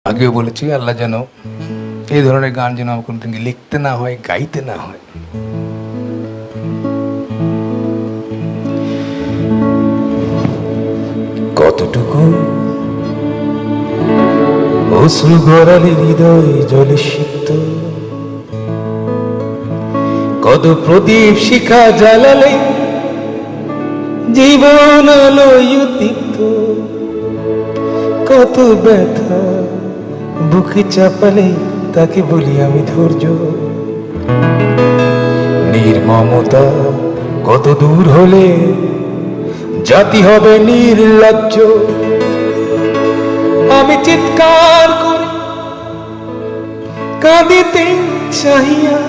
আগেও বলেছি আল্লাহ যেন এই ধরনের গান যেন আমার কোনোদিন লিখতে না হয়, গাইতে না হয়। কতটুকু অশ্রু গড়ালে হৃদয় জলে সিক্ত, কত প্রদীপ শিখা জ্বালালে জীবন আলোয় উদ্দীপ্ত, কত ব্যথা বুকে চাপালে তাকে বলি আমি ধৈর্য। নির্মমতা কত দূর হলে জাতি হবে নির্লজ্জ। আমি চিৎকার করে কাঁদিতে চাহিয়া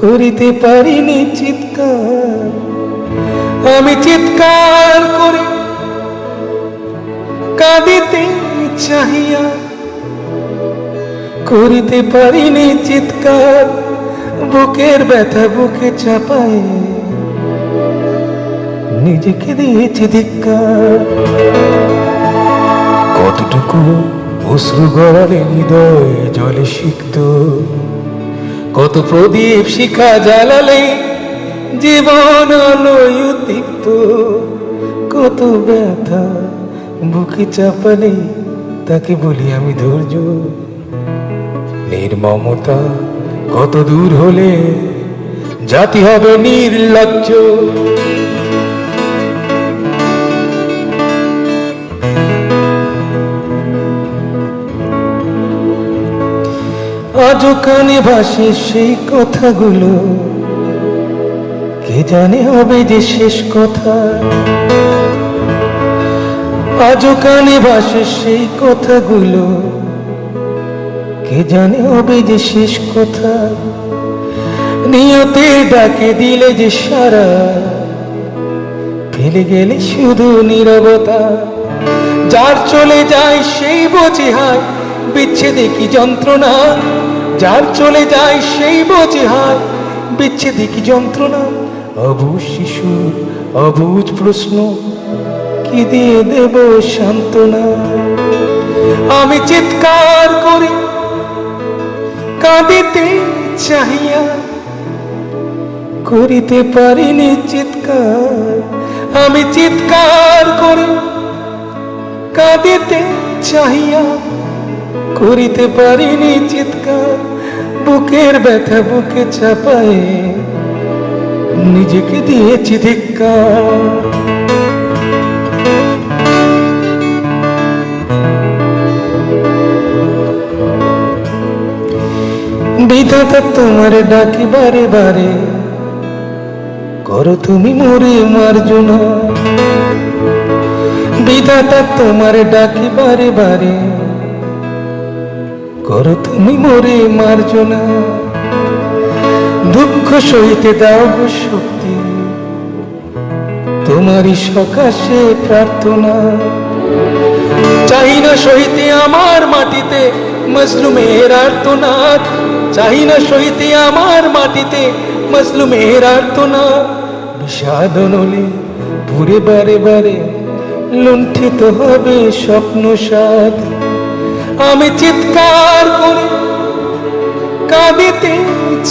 করিতে পারিনি চিৎকার। আমি চিৎকার করে কাঁদিতে চাহিয়া করিতে পারিনি চিৎকার। বুকের ব্যথা বুকে চাপায় নিজেকে দিয়েছি ধিক্কার। কতটুকু অশ্রু গড়ালে হৃদয় জলে সিক্ত, কত প্রদীপ শিখা জ্বালালে জীবন আলোয় উদ্দীপ্ত, কত ব্যথা বুকে চাপালে তাকে বলি আমি ধৈর্য। নির্মমতা কত দূর হলে জাতি হবে নির্লজ্জ। আজও কানে ভাসে সেই কথাগুলো, কে জানে হবে যে শেষ কথা। আজও কানে ভাসে সেই কথাগুলো, কে জানে হবে যে শেষ কথা। নিয়তে ডাকে দিলে যে সারা, ফেলে গেলে শুধু নীরবতা। যার চলে যায় সেই বোঝে হায় বিচ্ছেদে কি যন্ত্রণা। যার চলে যায় সেই বোঝে হায় বিচ্ছেদে কি যন্ত্রণা। অবুঝ শিশুর অবুঝ প্রশ্ন, কি দিয়ে দেব সান্ত্বনা। আমি চিৎকার করে কাঁদিতে চাহিয়া করিতে পারিনি চিৎকার। আমি চিৎকার করে কাঁদিতে চাহিয়া করিতে পারিনি চিৎকার। বুকের ব্যথা বুকে চাপায় নিজেকে দিয়েছি ধিক্কার। বিধাতা তোমার ডাকি বারে বারে, করো তুমি মোরে মার্জনা। বিধাতা তোমার ডাকি বারে বারে, করো তুমি মোরে মার্জনা। দুঃখ সইতে দাও গো শক্তি, তোমারই সকাশে প্রার্থনা। চাই না সইতে আমার মাটিতে মজলুমের আর্তনাদ। চাই না সইতে আমার মাটিতে মজলুমের আর্তনাদ। বিষাদ নলে পুরে বারে বারে লুণ্ঠিত হবে স্বপ্ন সাদ। আমি চিৎকার করে কাঁদিতে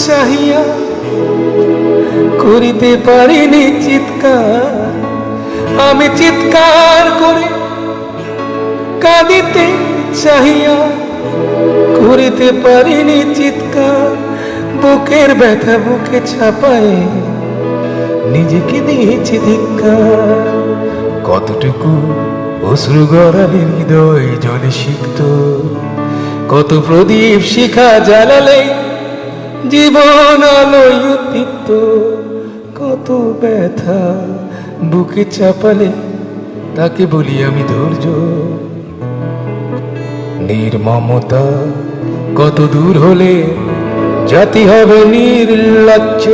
চাহিয়া করিতে পারিনি চিৎকার। আমি চিৎকার করে কাঁদিতে চাহিয়া করিতে পারিনি চিৎকার। বুকের ব্যথা বুকে চাপায় নিজেকে দিয়েছি ধিক্কার। কতটুকু অশ্রু গড়ালে হৃদয় জলে সিক্ত, কত প্রদীপ শিখা জ্বালালে জীবন আলোয় উদ্দীপ্ত, কত ব্যথা বুকে চাপালে তাকে বলি আমি ধৈর্য। নির্মমতা কত দূর হলে জাতি হবে নির্লজ্জ।